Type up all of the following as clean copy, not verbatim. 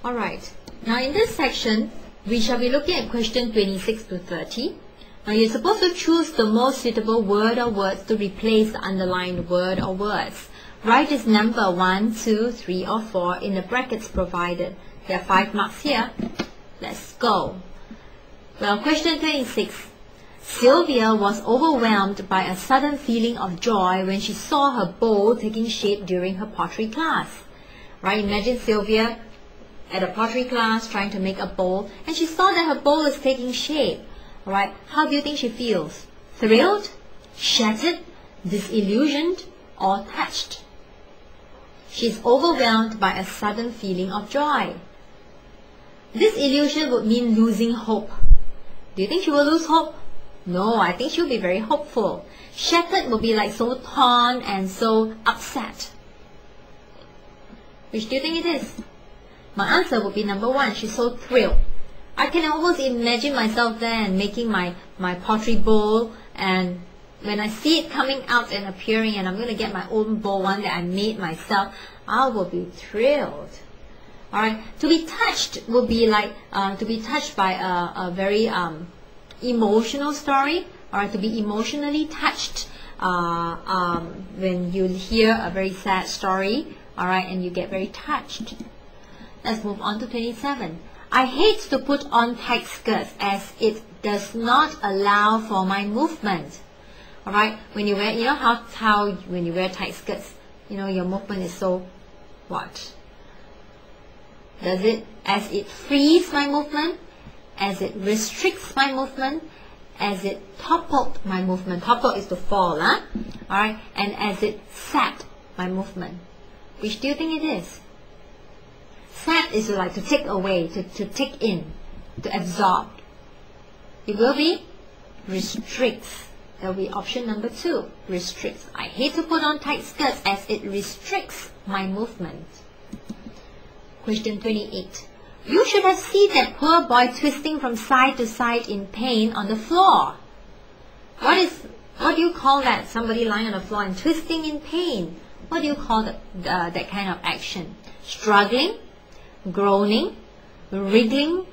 Alright, now in this section, we shall be looking at question 26 to 30. Now you're supposed to choose the most suitable word or words to replace the underlined word or words. Write this number 1, 2, 3 or 4 in the brackets provided. There are 5 marks here. Let's go. Well, question 26. Sylvia was overwhelmed by a sudden feeling of joy when she saw her bowl taking shape during her pottery class. Right? Imagine Sylvia at a pottery class trying to make a bowl, and she saw that her bowl is taking shape. Alright, how do you think she feels? Thrilled, shattered, disillusioned, or touched? She's overwhelmed by a sudden feeling of joy. Disillusion would mean losing hope. Do you think she will lose hope? No, I think she'll be very hopeful. Shattered will be like so torn and so upset. Which do you think it is? My answer would be number 1. She's so thrilled. I can almost imagine myself there and making my pottery bowl, and when I see it coming out and appearing and I'm going to get my own bowl, one that I made myself, I will be thrilled. Alright, to be touched would be like to be touched by a very emotional story. Alright, to be emotionally touched when you hear a very sad story. Alright, and you get very touched. Let's move on to 27. I hate to put on tight skirts as it does not allow for my movement. Alright, when you wear, you know how when you wear tight skirts, you know, your movement is so, what? Does it, as it frees my movement, as it restricts my movement, as it toppled my movement. Toppled is to fall, huh? Alright, and as it sat my movement. Which do you think it is? Sat is like to take away, to take in, to absorb. It will be restricts. That will be option number 2, restricts. I hate to put on tight skirts as it restricts my movement. Question 28. You should have seen that poor boy twisting from side to side in pain on the floor. What do you call that? Somebody lying on the floor and twisting in pain. What do you call that kind of action? Struggling, groaning, wriggling,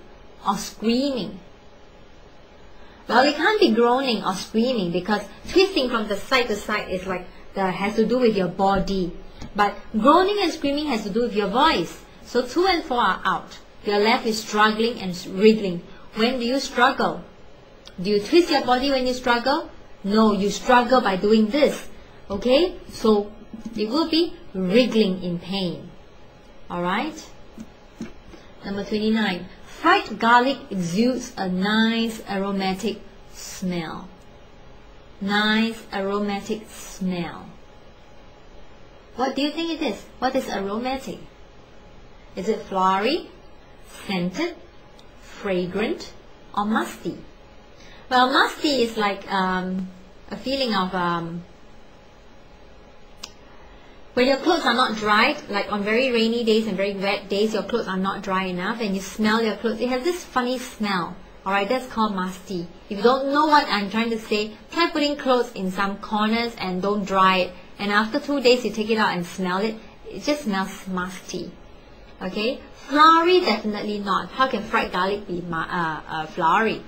or screaming? Well, it can't be groaning or screaming because twisting from the side to side is like has to do with your body. But groaning and screaming has to do with your voice. So 2 and 4 are out. You're left with struggling and wriggling. When do you struggle? Do you twist your body when you struggle? No, you struggle by doing this. Okay? So it will be wriggling in pain. Alright? Number 29. Fried garlic exudes a nice aromatic smell. Nice aromatic smell. What do you think it is? What is aromatic? Is it flowery, scented, fragrant, or musty? Well, musty is like a feeling of when your clothes are not dried, like on very rainy days and very wet days, your clothes are not dry enough and you smell your clothes. It has this funny smell. Alright, that's called musty. If you don't know what I'm trying to say, try putting clothes in some corners and don't dry it. And after 2 days you take it out and smell it, it just smells musty. Okay? Flowery, definitely not. How can fried garlic be flowery?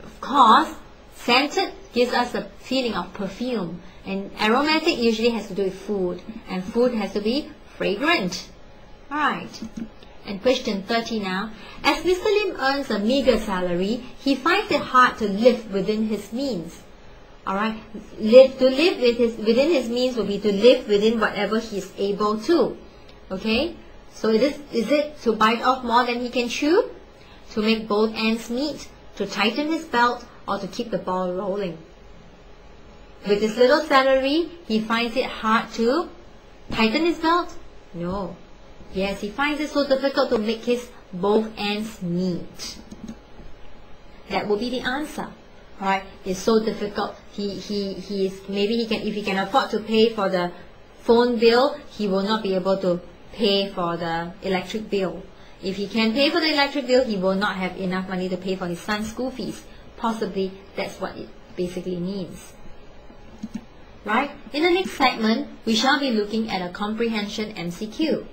Of course, scented gives us a feeling of perfume. And aromatic usually has to do with food. And food has to be fragrant. Alright. And question 30 now. As Mr. Lim earns a meager salary, he finds it hard to live within his means. Alright. To live within his means will be to live within whatever he is able to. Okay? So is it to bite off more than he can chew? To make both ends meet? To tighten his belt? Or to keep the ball rolling? With his little salary, he finds it hard to tighten his belt? No. Yes, he finds it so difficult to make his both ends meet. That would be the answer. Alright, it's so difficult. If he can afford to pay for the phone bill, he will not be able to pay for the electric bill. If he can pay for the electric bill, he will not have enough money to pay for his son's school fees. Possibly, that's what it basically means. Right? In the next segment, we shall be looking at a comprehension MCQ.